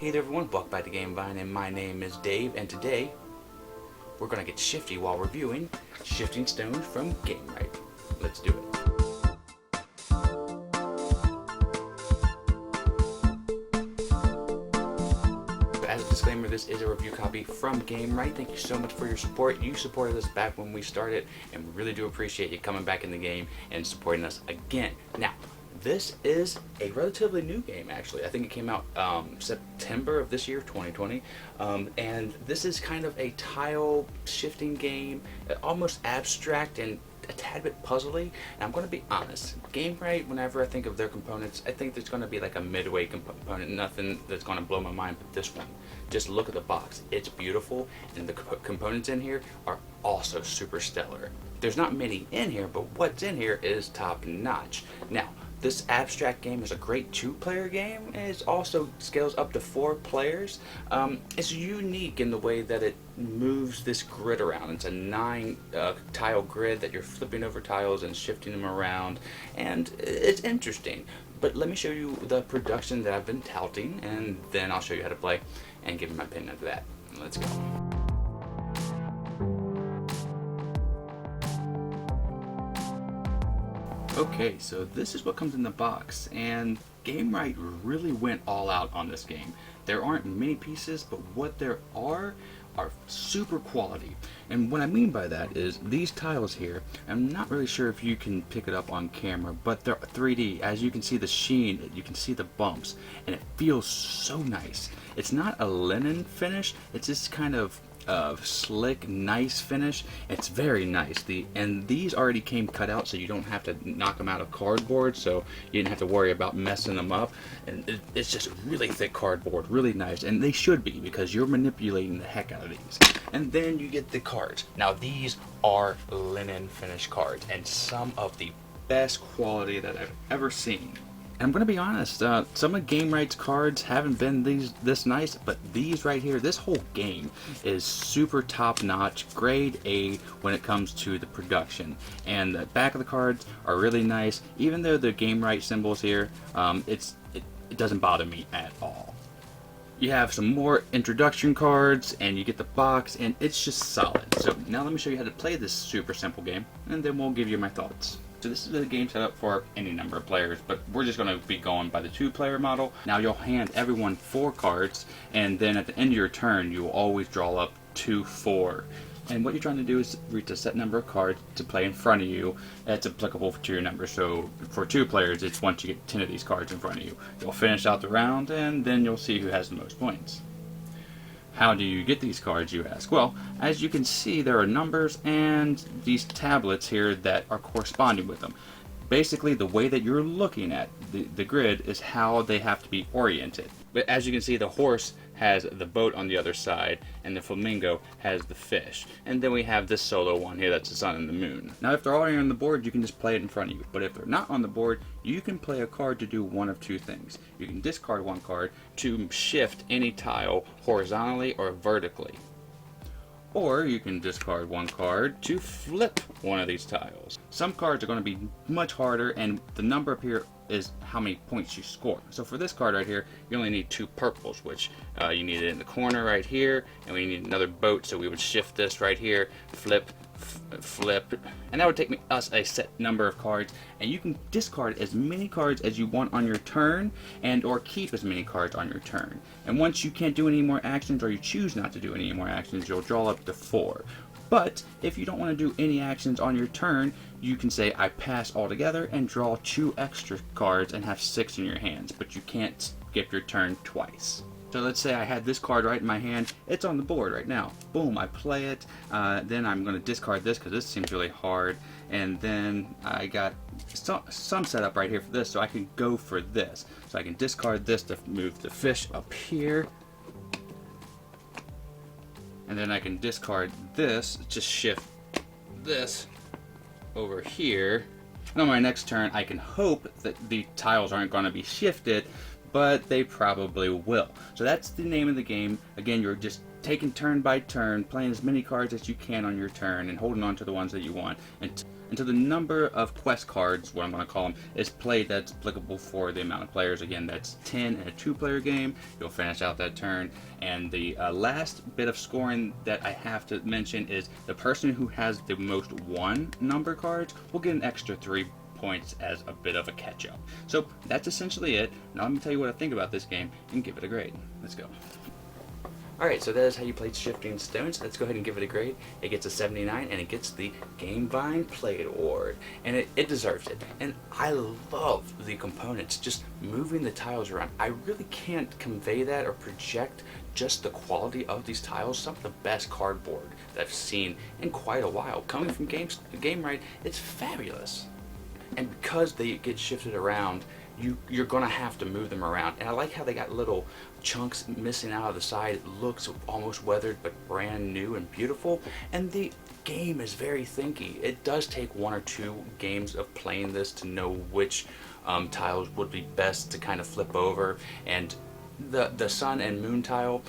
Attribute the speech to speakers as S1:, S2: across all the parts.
S1: Hey there everyone, welcome back to Gamevine, and my name is Dave, and today we're gonna get shifty while reviewing Shifting Stones from Gamewright. Let's do it. As a disclaimer, this is a review copy from Gamewright. Thank you so much for your support. You supported us back when we started, and we really do appreciate you coming back in the game and supporting us again. Now, this is a relatively new game, actually. I think it came out September of this year, 2020. And this is kind of a tile shifting game, almost abstract and a tad bit puzzly. And I'm going to be honest, Gamewright, whenever I think of their components, I think there's going to be like a midway component, nothing that's going to blow my mind. But this one, just look at the box. It's beautiful, and the components in here are also super stellar. There's not many in here, but what's in here is top notch. Now, this abstract game is a great two-player game, and it also scales up to 4 players. It's unique in the way that it moves this grid around. It's a 9 tile grid that you're flipping over tiles and shifting them around, and it's interesting. But let me show you the production that I've been touting, and then I'll show you how to play and give you my opinion of that. Let's go. Okay, so this is what comes in the box, and Gamewright really went all out on this game. There aren't many pieces, but what there are super quality. And what I mean by that is these tiles here, I'm not really sure if you can pick it up on camera, but they're 3D. As you can see the sheen, you can see the bumps, and it feels so nice. It's not a linen finish, it's just kind of slick, nice finish. It's very nice. And these already came cut out, so you don't have to knock them out of cardboard, so you didn't have to worry about messing them up. And it's just really thick cardboard, really nice, and they should be, because you're manipulating the heck out of these. And then you get the cards. Now these are linen finish cards, and some of the best quality that I've ever seen. I'm going to be honest, some of Gamewright's cards haven't been this nice, but these right here, this whole game is super top-notch, grade A when it comes to the production. And the back of the cards are really nice. Even though the Gamewright symbols here, it doesn't bother me at all. You have some more introduction cards, and you get the box, and it's just solid. So now let me show you how to play this super simple game, and then we'll give you my thoughts. So this is a game set up for any number of players, but we're just going to be going by the 2-player model. Now you'll hand everyone 4 cards, and then at the end of your turn, you will always draw up 4. And what you're trying to do is reach a set number of cards to play in front of you that's applicable to your number. So for 2 players, it's once you get 10 of these cards in front of you. You'll finish out the round, and then you'll see who has the most points. How do you get these cards, you ask? Well, as you can see, there are numbers and these tablets here that are corresponding with them. Basically, the way that you're looking at the grid is how they have to be oriented. But as you can see, the horse has the boat on the other side, and the flamingo has the fish. And then we have this solo one here, that's the sun and the moon. Now, if they're already on the board, you can just play it in front of you. But if they're not on the board, you can play a card to do one of 2 things. You can discard one card to shift any tile horizontally or vertically. Or you can discard one card to flip one of these tiles. Some cards are going to be much harder, and the number up here is how many points you score. So for this card right here, you only need 2 purples, which you need it in the corner right here, and we need another boat, so we would shift this right here, flip, flip, and that would take us a set number of cards. And you can discard as many cards as you want on your turn, and or keep as many cards on your turn. And once you can't do any more actions, or you choose not to do any more actions, you'll draw up to 4. But if you don't want to do any actions on your turn, you can say I pass altogether and draw 2 extra cards and have 6 in your hands, but you can't skip your turn twice. So let's say I had this card right in my hand. It's on the board right now. Boom, I play it. Then I'm going to discard this because this seems really hard. And then I got some setup right here for this, so I can go for this. So I can discard this to move the fish up here. And then I can discard this, just shift this over here. And on my next turn, I can hope that the tiles aren't going to be shifted, but they probably will. So that's the name of the game. Again, you're just taking turn by turn, playing as many cards as you can on your turn, and holding on to the ones that you want. And And so the number of quest cards, what I'm going to call them, is played that's applicable for the amount of players. Again, that's 10 in a 2-player game. You'll finish out that turn. And the last bit of scoring that I have to mention is the person who has the most 1 number cards will get an extra 3 points as a bit of a catch-up. So that's essentially it. Now let me tell you what I think about this game and give it a grade. Let's go. Alright, so that is how you played Shifting Stones. Let's go ahead and give it a grade. It gets a 79 and it gets the Gamevine Play Award. And it deserves it. And I love the components, just moving the tiles around. I really can't convey that or project just the quality of these tiles. Some of the best cardboard that I've seen in quite a while. Coming from Gamewright, it's fabulous. And because they get shifted around, you're going to have to move them around. And I like how they got little chunks missing out of the side. It looks almost weathered but brand new and beautiful. And the game is very thinky. It does take 1 or 2 games of playing this to know which tiles would be best to kind of flip over. And the sun and moon tile,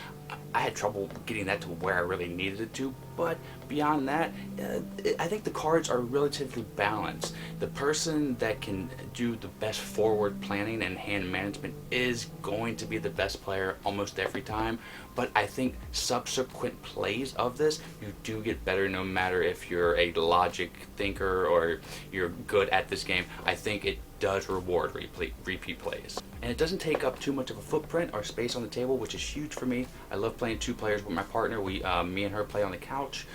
S1: I had trouble getting that to where I really needed it to, but beyond that, I think the cards are relatively balanced. The person that can do the best forward planning and hand management is going to be the best player almost every time, but I think subsequent plays of this, you do get better no matter if you're a logic thinker or you're good at this game. I think it does reward repeat plays. And it doesn't take up too much of a footprint or space on the table, which is huge for me. I love playing 2 players with my partner. Me and her play on the couch.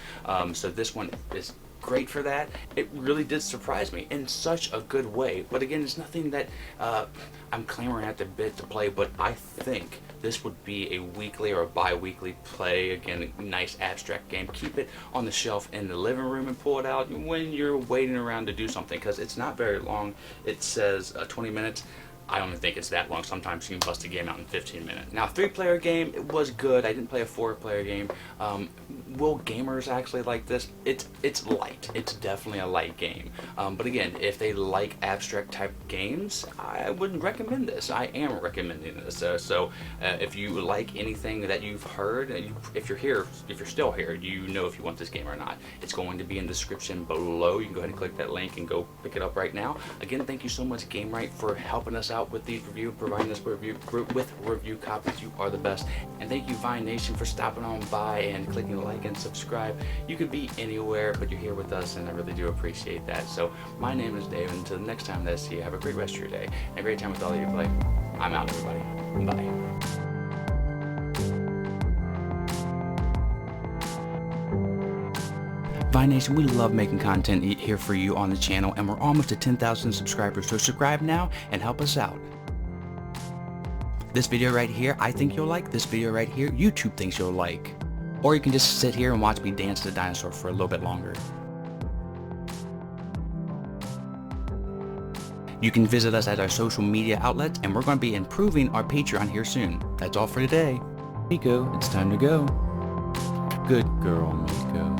S1: So this one is great for that. It really did surprise me in such a good way. But again, it's nothing that I'm clamoring at the bit to play, but I think this would be a weekly or a bi-weekly play. Again, a nice abstract game. Keep it on the shelf in the living room and pull it out when you're waiting around to do something, because it's not very long. It says 20 minutes. I don't think it's that long. Sometimes you can bust a game out in 15 minutes. Now, a 3-player game, it was good. I didn't play a 4-player game. Will gamers actually like this? It's light. It's definitely a light game. But again, if they like abstract type games, I wouldn't recommend this. I am recommending this. So if you like anything that you've heard, if you're still here, you know if you want this game or not. It's going to be in the description below. You can go ahead and click that link and go pick it up right now. Again, thank you so much, Gamewright, for helping us out with these providing us with review copies. You are the best. And thank you, Vine Nation, for stopping on by and clicking like and subscribe. You could be anywhere, but you're here with us, and I really do appreciate that. So my name is Dave, and until the next time that I see you, have a great rest of your day and a great time with all of you play. I'm out, everybody. Bye. Vine Nation, we love making content here for you on the channel, and we're almost at 10,000 subscribers, so subscribe now and help us out. This video right here, I think you'll like. This video right here, YouTube thinks you'll like. Or you can just sit here and watch me dance the dinosaur for a little bit longer. You can visit us at our social media outlets, and we're going to be improving our Patreon here soon. That's all for today. Miko, it's time to go. Good girl, Miko.